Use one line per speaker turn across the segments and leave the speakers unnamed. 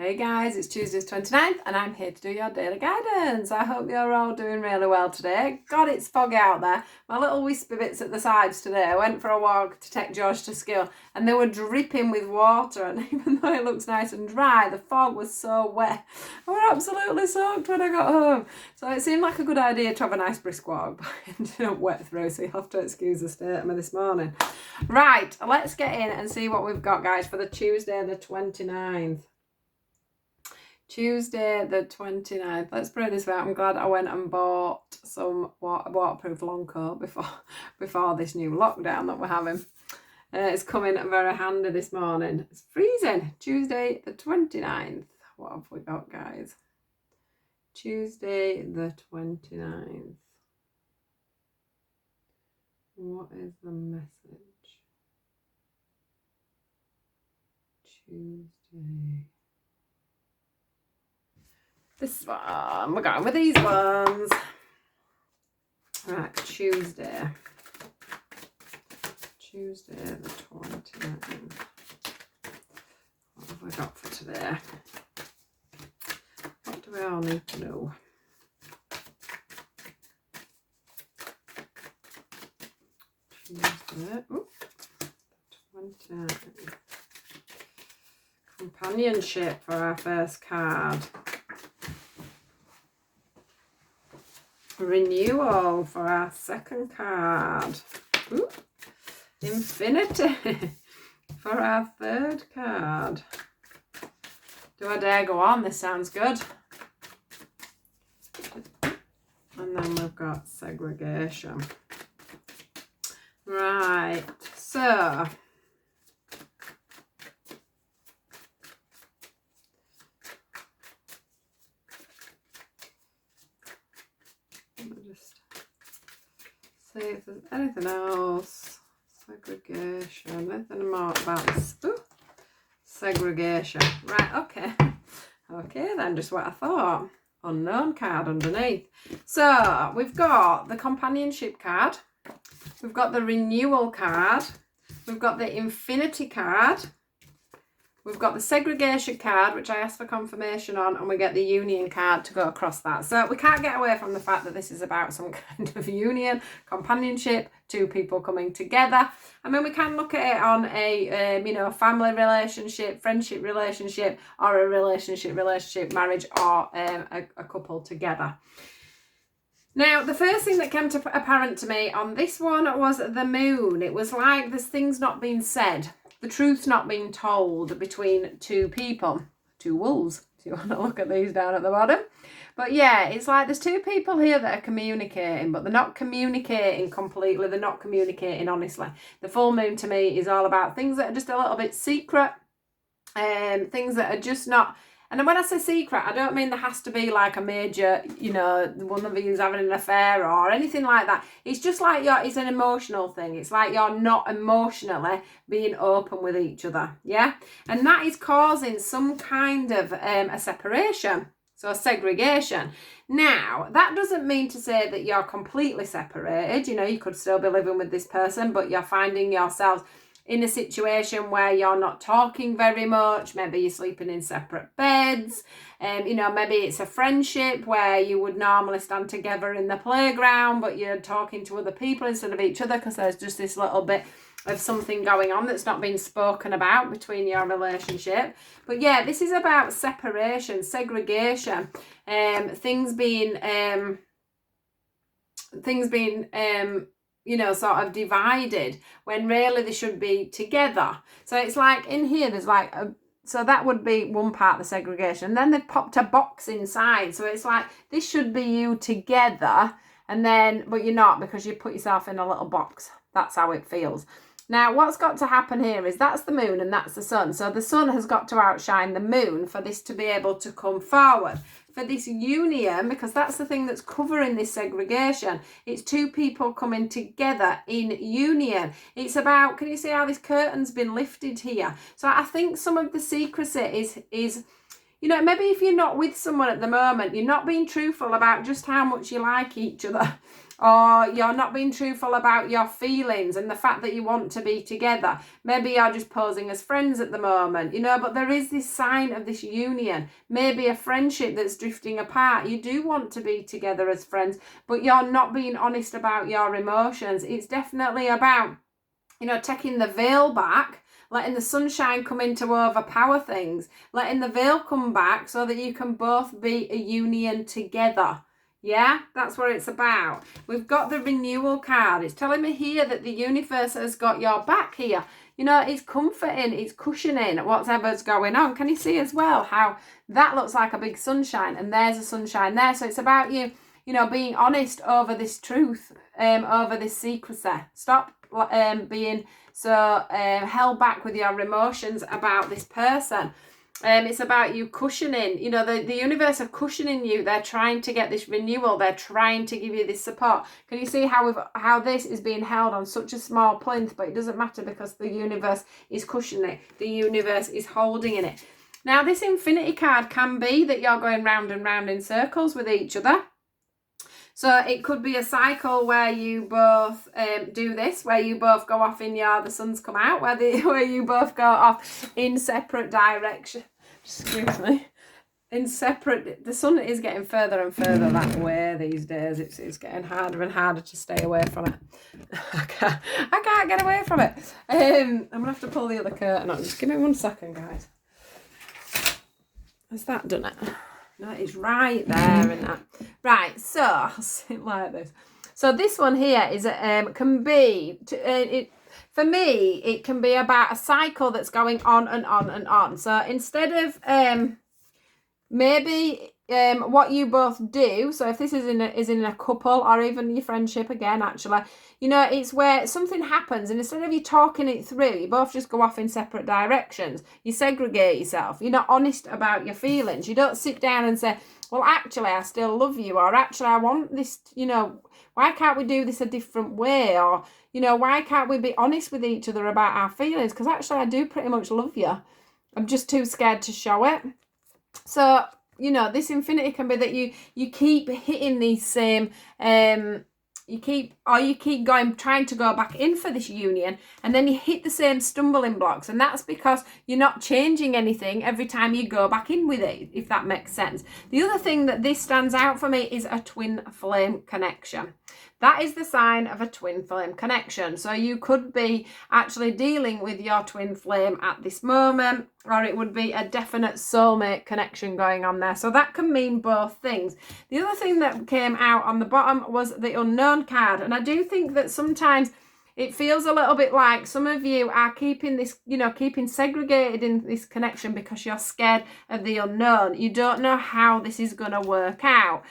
Hey guys, it's Tuesday 29th and I'm here to do your daily guidance. I hope you're all doing really well today. God, it's foggy out there. My little wispy bits at the sides today. I went for a walk to take George to school and they were dripping with water, and even though it looks nice and dry, the fog was so wet. I was absolutely soaked when I got home. So it seemed like a good idea to have a nice brisk walk, but I ended up wet through, so you'll have to excuse the state of me this morning. Right, let's get in and see what we've got, guys, for the Tuesday the 29th. Tuesday the 29th. Let's put it this way. I'm glad I went and bought some waterproof long coat before this new lockdown that we're having. It's coming very handy this morning. It's freezing. Tuesday the 29th. What have we got, guys? Tuesday the 29th. What is the message? Tuesday. This one, we're going with these ones. Right, Tuesday the 29th. What have we got for today? What do we all need to know? Tuesday, the 29th. Companionship for our first card. Renewal for our second card. Ooh. Infinity for our third card. Do I dare go on? This sounds good. And then we've got segregation. Right, so see if there's anything else. Segregation. Anything more about this? Ooh. Segregation. Right, okay. Okay, then, just what I thought. Unknown card underneath. So, we've got the companionship card. We've got the renewal card. We've got the infinity card. We've got the segregation card, which I asked for confirmation on, and we get the union card to go across that. So we can't get away from the fact that this is about some kind of union, companionship, two people coming together. I mean, we can look at it on a, family relationship, friendship relationship, or a relationship, marriage, or a couple together. Now, the first thing that came apparent to me on this one was the moon. It was like there's things not being said. The truth's not being told between two people, two wolves, if you want to look at these down at the bottom. But yeah, it's like there's two people here that are communicating, but they're not communicating completely. They're not communicating honestly. The full moon to me is all about things that are just a little bit secret, things that are just not. And when I say secret, I don't mean there has to be like a major, one of you's having an affair or anything like that. It's just like it's an emotional thing. It's like you're not emotionally being open with each other, yeah? And that is causing some kind of a separation, so segregation. Now, that doesn't mean to say that you're completely separated. You could still be living with this person, but you're finding yourselves in a situation where you're not talking very much. Maybe you're sleeping in separate beds. Maybe it's a friendship where you would normally stand together in the playground, but you're talking to other people instead of each other because there's just this little bit of something going on that's not being spoken about between your relationship. But yeah, this is about separation, segregation, things being sort of divided when really they should be together. So it's like in here there's like so that would be one part of the segregation. Then they've popped a box inside, so it's like this should be you together, but you're not, because you put yourself in a little box. That's how it feels. Now, what's got to happen here is that's the moon and that's the sun. So the sun has got to outshine the moon for this to be able to come forward. For this union, because that's the thing that's covering this segregation, it's two people coming together in union. It's about, can you see how this curtain's been lifted here? So I think some of the secrecy is you know, maybe if you're not with someone at the moment, you're not being truthful about just how much you like each other, or you're not being truthful about your feelings and the fact that you want to be together. Maybe you're just posing as friends at the moment, you know, but there is this sign of this union, maybe a friendship that's drifting apart. You do want to be together as friends, but you're not being honest about your emotions. It's definitely about, you know, taking the veil back, letting the sunshine come in to overpower things, letting the veil come back so that you can both be a union together. Yeah, that's what it's about. We've got the renewal card. It's telling me here that the universe has got your back here. You know, it's comforting, it's cushioning whatever's going on. Can you see as well how that looks like a big sunshine and there's a sunshine there? So it's about you, you know, being honest over this truth, over this secrecy. Stop being so held back with your emotions about this person. It's about you cushioning, you know, the universe are cushioning you. They're trying to get this renewal. They're trying to give you this support. Can you see how this is being held on such a small plinth, but it doesn't matter because the universe is cushioning it. The universe is holding in it. Now, this infinity card can be that you're going round and round in circles with each other. So it could be a cycle where you both do this, where you both go off in the sun's come out, where you both go off in separate direction. Excuse me. In separate, the sun is getting further and further that way these days. It's getting harder and harder to stay away from it. I can't get away from it. I'm gonna have to pull the other curtain on. Just give me 1 second, guys. Has that done it? No, it's right there and that. Right, so I'll sit like this. So this one here is can be for me. It can be about a cycle that's going on and on and on. So instead of maybe what you both do. So if this is in a couple or even your friendship again, actually, you know, it's where something happens and instead of you talking it through, you both just go off in separate directions. You segregate yourself. You're not honest about your feelings. You don't sit down and say, well, actually, I still love you, or actually, I want this, you know, why can't we do this a different way? Or, you know, why can't we be honest with each other about our feelings? Because actually, I do pretty much love you. I'm just too scared to show it. So, you know, this infinity can be that you keep hitting these same you keep going, trying to go back in for this union, and then you hit the same stumbling blocks, and that's because you're not changing anything every time you go back in with it, if that makes sense. The other thing that this stands out for me is a twin flame connection. That is the sign of a twin flame connection. So you could be actually dealing with your twin flame at this moment, or it would be a definite soulmate connection going on there. So that can mean both things. The other thing that came out on the bottom was the unknown card. And I do think that sometimes it feels a little bit like some of you are keeping this, you know, keeping segregated in this connection because you're scared of the unknown. You don't know how this is going to work out.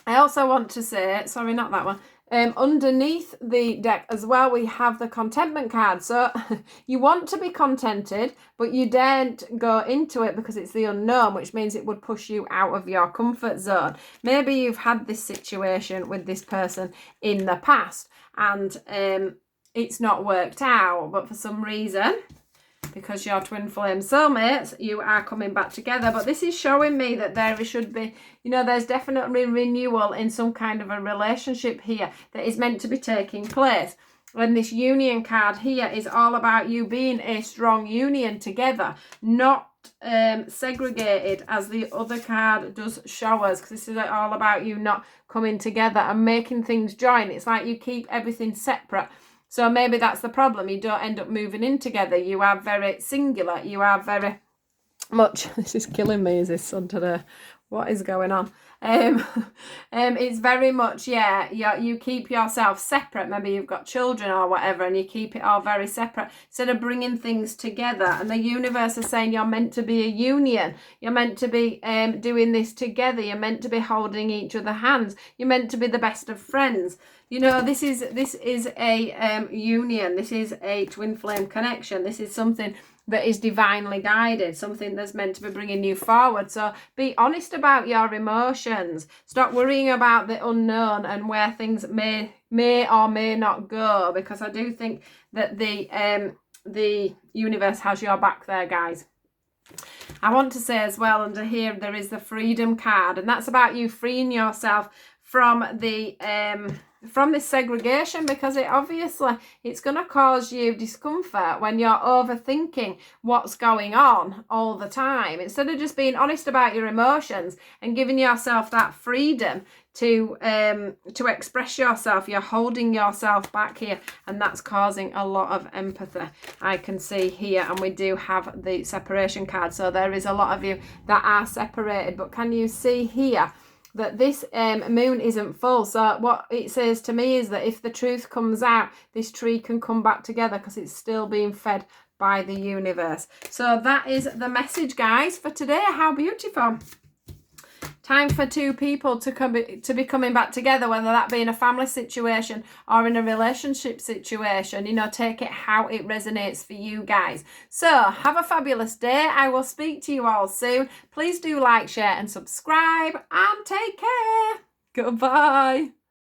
I also want to say, sorry, not that one. Underneath the deck as well, we have the contentment card. So you want to be contented, but you daren't go into it because it's the unknown, which means it would push you out of your comfort zone. Maybe you've had this situation with this person in the past and it's not worked out, but for some reason, because you're twin flame soulmates, you are coming back together. But this is showing me that there should be, you know, there's definitely renewal in some kind of a relationship here that is meant to be taking place. And this union card here is all about you being a strong union together, not segregated as the other card does show us, because this is all about you not coming together and making things join. It's like you keep everything separate. So maybe that's the problem. You don't end up moving in together. You are very singular. You are very much, this is killing me, is this sun today? What is going on? It's very much, yeah, you keep yourself separate. Maybe you've got children or whatever, and you keep it all very separate instead of bringing things together. And the universe is saying you're meant to be a union. You're meant to be doing this together. You're meant to be holding each other hands. You're meant to be the best of friends. You know, this is a union. This is a twin flame connection. This is something that is divinely guided, something that's meant to be bringing you forward. So be honest about your emotions. Stop worrying about the unknown and where things may or may not go, because I do think that the universe has your back there, guys. I want to say as well, under here there is the freedom card, and that's about you freeing yourself from the from this segregation, because it's going to cause you discomfort when you're overthinking what's going on all the time, instead of just being honest about your emotions and giving yourself that freedom to express yourself. You're holding yourself back here, and that's causing a lot of empathy, I can see here. And we do have the separation card, so there is a lot of you that are separated. But can you see here that this moon isn't full? So what it says to me is that if the truth comes out, this tree can come back together because it's still being fed by the universe. So that is the message, guys, for today. How beautiful. Time for two people to be coming back together, whether that be in a family situation or in a relationship situation. You know, take it how it resonates for you guys. So have a fabulous day. I will speak to you all soon. Please do like, share and subscribe, and take care. Goodbye.